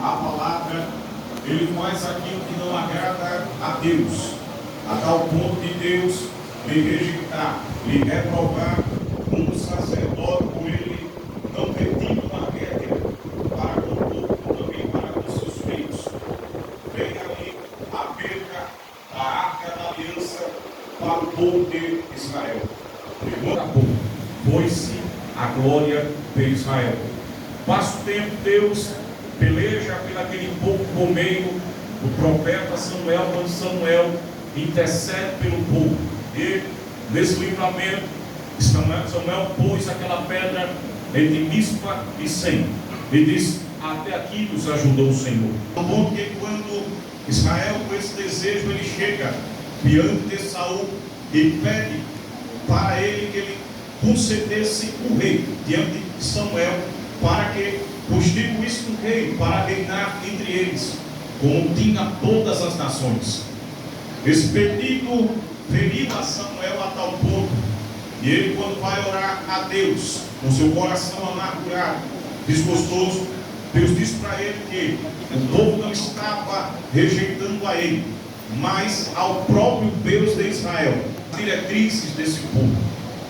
a palavra, ele faz aquilo que não agrada a Deus, a tal ponto de Deus lhe rejeitar, lhe reprovar como sacerdote, por ele não ter tido uma regra para com o povo, também para com seus filhos. Vem ali a perda da arca da aliança para o povo de Israel. E quando acabou, foi-se a glória de Israel. Passa o tempo, Deus peleja pelaquele povo por meio do profeta Samuel, quando Samuel intercede pelo povo. E nesse livramento, Samuel pôs aquela pedra entre Mispa e Sem e disse: até aqui nos ajudou o Senhor. Porque quando Israel, com esse desejo, ele chega diante de Saul e pede para ele que ele concedesse o rei diante de Samuel, para que constituísse um rei para reinar entre eles, como tinha todas as nações. Esse pedido feriu a Samuel a tal ponto, e ele, quando vai orar a Deus, com seu coração amargurado, desgostoso, Deus diz para ele que o povo não estava rejeitando a ele, mas ao próprio Deus de Israel, as diretrizes desse povo.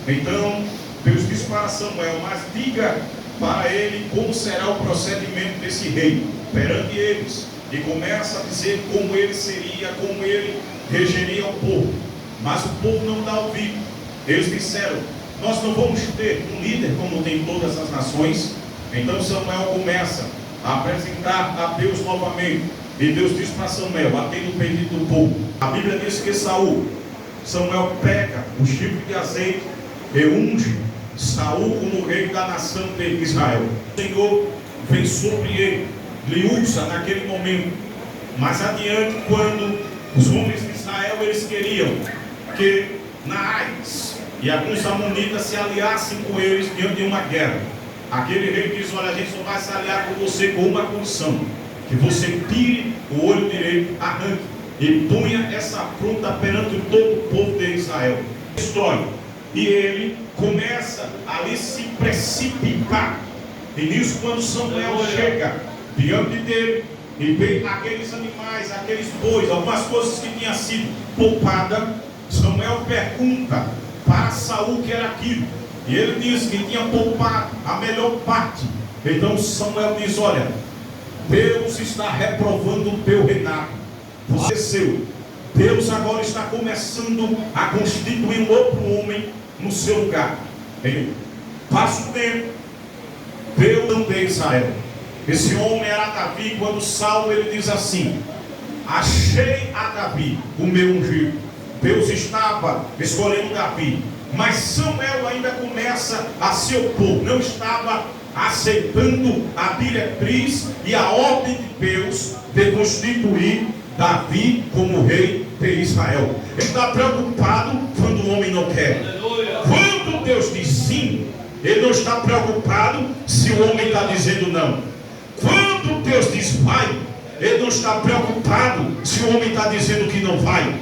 Então Deus diz para Samuel: mas diga para ele como será o procedimento desse rei perante eles, e começa a dizer como ele seria, como ele regeria o povo. Mas o povo não dá ouvido. Eles disseram: nós não vamos ter um líder como tem todas as nações. Então Samuel começa a apresentar a Deus novamente, e Deus diz para Samuel, atende o pedido do povo. A Bíblia diz que Samuel pega o chifre de azeite e unge Saul como rei da nação de Israel. O Senhor vem sobre ele, lhe usa naquele momento. Mais adiante, quando os homens de Israel, eles queriam que Naás e alguns amonitas se aliassem com eles diante de uma guerra, aquele rei diz: olha, a gente só vai se aliar com você com uma condição, que você tire o olho direito, arranque e ponha essa afronta perante todo o povo de Israel. História. E ele começa ali se precipitar. E nisso, quando Samuel chega diante dele e vê aqueles animais, aqueles bois, algumas coisas que tinham sido poupadas, Samuel pergunta para Saul o que era aquilo. E ele diz que tinha poupado a melhor parte. Então Samuel diz: olha, Deus está reprovando o teu reinado. Você é seu. Deus agora está começando a constituir um outro homem no seu lugar. Passa o tempo, Deus não de Israel. Esse homem era Davi. Quando Saulo, ele diz assim: achei a Davi, o meu ungido. Deus estava escolhendo Davi, mas Samuel ainda começa a se opor, não estava aceitando a diretriz e a ordem de Deus de constituir Davi como rei de Israel. Ele está preocupado quando o homem não quer. Quando Deus diz sim, ele não está preocupado se o homem está dizendo não. Quando Deus diz vai, ele não está preocupado se o homem está dizendo que não vai.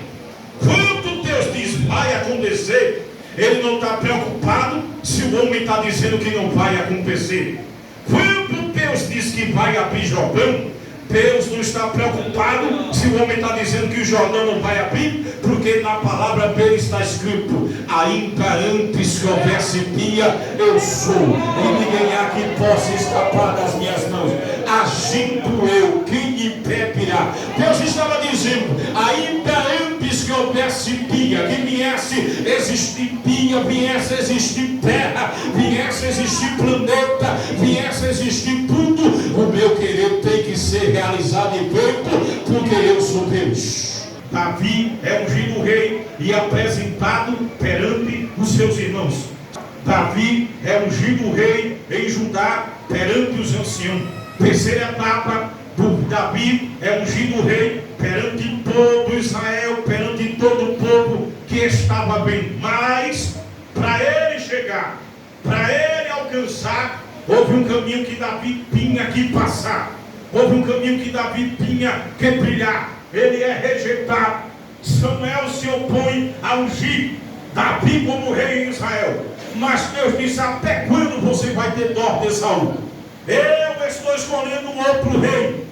Quando Deus diz vai acontecer, ele não está preocupado se o homem está dizendo que não vai acontecer. Quando Deus diz que vai abrir Jordão, Deus não está preocupado se o homem está dizendo que o Jordão não vai abrir, porque na palavra dele está escrito: ainda antes que houvesse dia, eu sou, e ninguém há que possa escapar das minhas mãos. Agindo eu, quem impedirá? Deus estava dizendo: ainda antes que houvesse dia, que viesse existir dia, viesse existir terra, viesse existir planeta, viesse existir tudo, o meu querer tem que ser realizado e feito, porque eu sou Deus. Davi é ungido rei e apresentado perante os seus irmãos. Davi é ungido rei em Judá perante os anciãos. Terceira etapa do Davi é ungido rei perante todo Israel, perante todo o povo que estava bem. Mas para ele chegar, para ele alcançar, houve um caminho que Davi tinha que passar. Houve um caminho que Davi tinha que trilhar. Ele é rejeitado. Samuel se opõe a ungir Davi como rei em Israel. Mas Deus disse: até quando você vai ter dó de Saul? Eu estou escolhendo um outro rei.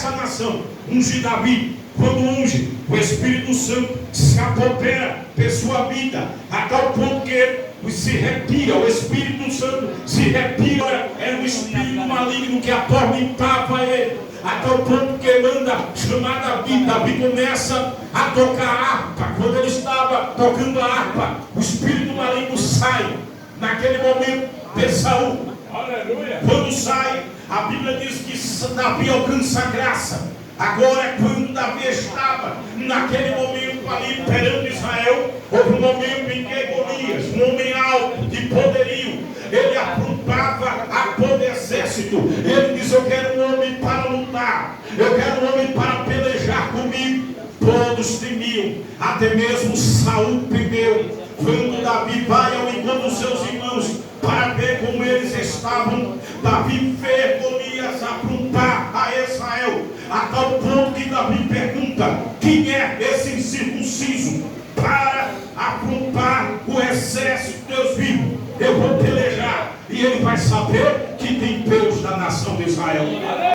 essa nação, unge Davi. Quando unge, o Espírito Santo se apodera de sua vida, a tal ponto que ele se arrepia, o Espírito Santo se arrepia. Era um espírito maligno que atormentava ele, a tal ponto que ele manda chamar Davi. Davi começa a tocar harpa. Quando ele estava tocando a harpa, o espírito maligno sai naquele momento de Saul. Aleluia. Quando sai, a Bíblia diz que Davi alcança a graça. Agora, quando Davi estava naquele momento ali perante Israel, houve um momento em que Golias, um homem alto de poderio, ele aprontava a todo exército. Ele diz: eu quero um homem para lutar, eu quero um homem para pelejar comigo. Todos temiam, até mesmo Saul temeu. Quando Davi vai ao encontro dos seus irmãos para ver como eles estavam, Davi vê Golias aprontar a Israel, a tal ponto que Davi pergunta: quem é esse incircunciso para aprontar o exército de Deus vivo? Eu vou pelejar. E ele vai saber que tem Deus na nação de Israel.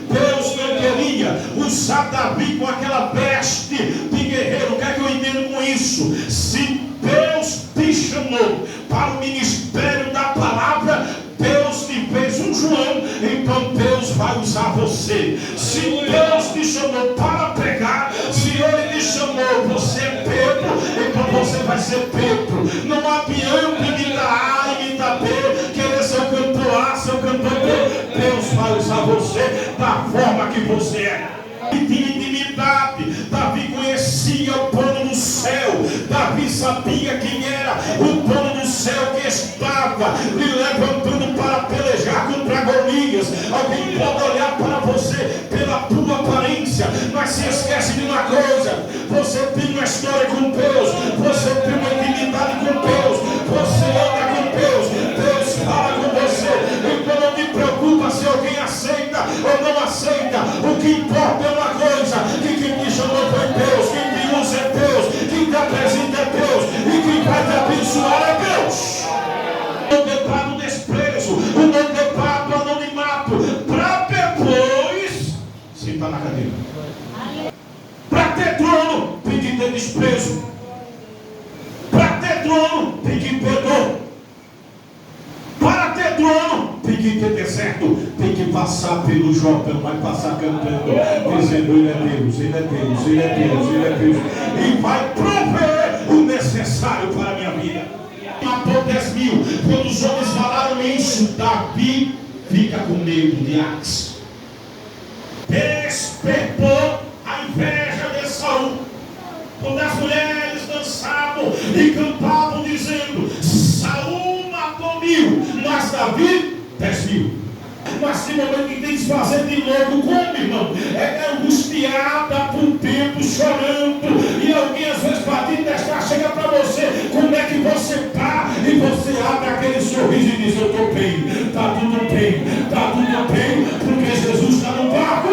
Deus não queria usar Davi com aquela veste de guerreiro. O que é que eu entendo com isso? Se Deus te chamou para o ministério da palavra, Deus te fez um João, então Deus vai usar você. Se Deus te chamou para pregar, se Ele te chamou, você é Pedro, então você vai ser Pedro. Não adianta imitar A, imitar B, querer ser o cantor A, ser o cantor B. Deus vai usar você da forma que você é. E tinha intimidade. Davi conhecia o plano do céu. Davi sabia quem era o plano do céu que estava lhe levantando para pelejar contra Golias. Alguém pode olhar para você pela tua aparência, mas se esquece de uma coisa: você tem uma história com Deus, você tem uma intimidade com Deus, você anda com Deus, Deus fala com você. Então não te preocupa se alguém aceita ou não aceita. O que importa é uma coisa: que quem te chamou foi Deus, quem te usa é Deus, quem te apresenta é Deus, e quem vai te abençoar é Deus. Não depara no desprezo, não depara no anonimato, para depois sentar na cadeira. Para ter trono tem que ter desprezo, para ter trono tem que ter dor, para ter trono tem que ter deserto, tem que passar pelo Jordão, vai passar cantando, dizendo: Ele é Deus, Ele é Deus, Ele é Deus, Ele é Deus, e vai prover o necessário para a minha vida. Matou 10 mil. Quando os homens falaram isso, Davi fica com medo de Axe. Despertou a inveja de Saul. Quando as mulheres dançavam e cantavam dizendo: Saul matou 1000, mas Davi 10 mil. Mas tem momento que tem que se fazer de louco. Como, irmão? É angustiada por tempo, chorando. E alguém às vezes batindo desta chega para você. Como é que você está? E você abre aquele sorriso e diz: eu estou bem, está tudo bem, está tudo bem, porque Jesus está no barco.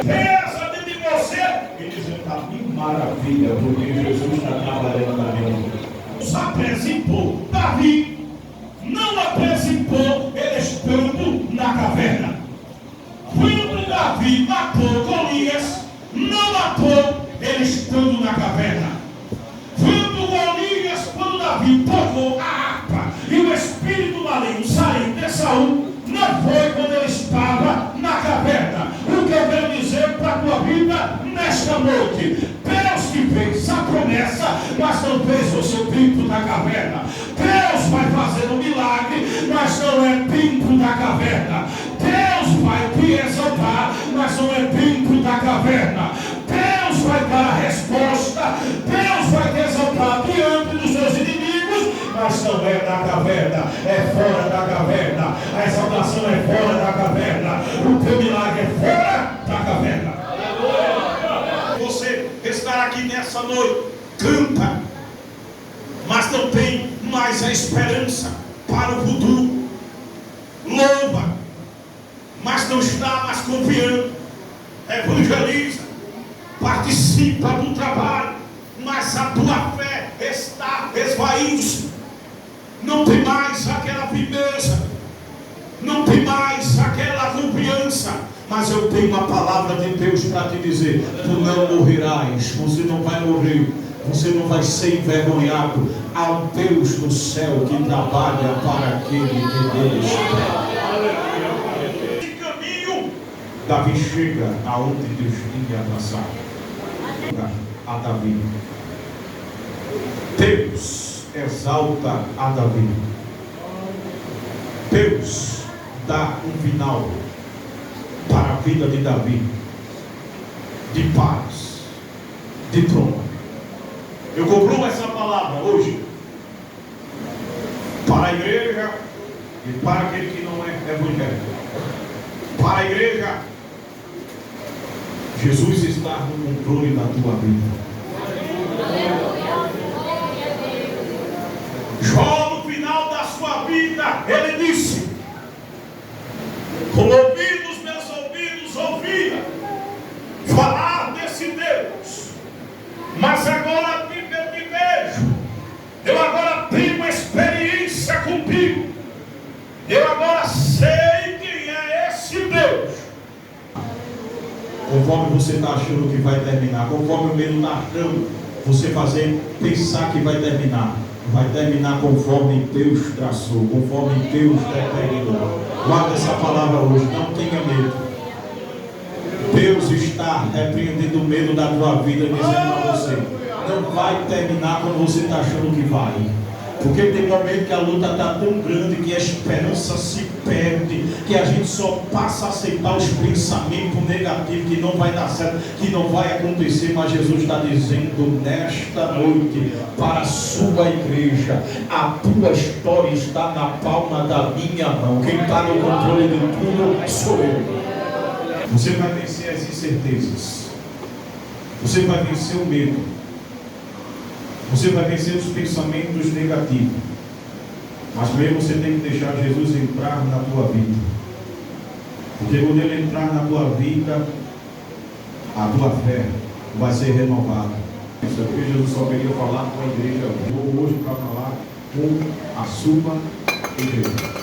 Pensa dentro de você e diz: está que maravilha, porque Jesus está trabalhando na minha vida. Os apresentou Davi. Não apresentou ele estando na caverna. Quando Davi matou Golias, não matou ele estando na caverna. Quando Davi tocou a harpa e o espírito maligno saiu de Saul, não foi quando ele estava na caverna. O que eu quero dizer para a tua vida nesta noite: Deus que fez a promessa, mas não fez você dentro da caverna. Deus vai fazer um milagre, mas não é dentro da caverna. Deus vai te exaltar, mas não é dentro da caverna. Deus vai dar a resposta, Deus vai te exaltar diante dos seus inimigos, mas não é da caverna, é fora da caverna. A exaltação é fora da caverna, o teu milagre é fora da caverna. Você estará aqui nessa noite, canta, mas não tem mais a esperança para o futuro. Louva, mas não está mais confiando. Evangeliza, participa do trabalho, mas a tua fé está esvaindo-se. Não tem mais aquela firmeza, não tem mais aquela confiança. Mas eu tenho uma palavra de Deus para te dizer: tu não morrerás, você não vai morrer, você não vai ser envergonhado. Há um Deus no céu que trabalha para aquele que nele espera. Que caminho Davi chega aonde Deus tinha traçado a Davi. Deus exalta a Davi. Deus dá um final para a vida de Davi, de paz, de trono. Eu concluo essa palavra hoje para a igreja e para aquele que não é evangélico. Para a igreja, Jesus está no controle da tua vida. Jó, no final da sua vida, ele disse: com ouvidos, meus ouvidos ouvia falar desse Deus, mas agora eu te vejo, eu agora tenho uma experiência contigo, eu agora sei quem é esse Deus. Conforme você está achando que vai terminar, conforme o medo está achando, você pensar que vai terminar conforme Deus traçou, conforme Deus determinou. Guarda essa palavra hoje, não tenha medo. Deus está repreendendo o medo da tua vida, dizendo para você: não vai terminar quando você está achando que vai. Porque tem momento que a luta está tão grande que a esperança se perde, que a gente só passa a aceitar os pensamentos negativos, que não vai dar certo, que não vai acontecer. Mas Jesus está dizendo nesta noite para a sua igreja: a tua história está na palma da minha mão. Quem está no controle de tudo sou eu. Você vai vencer as incertezas, você vai vencer o medo, você vai vencer os pensamentos negativos. Mas primeiro você tem que deixar Jesus entrar na tua vida. Porque quando ele entrar na tua vida, a tua fé vai ser renovada. Isso aqui Jesus só queria falar com a igreja hoje para falar com a sua igreja.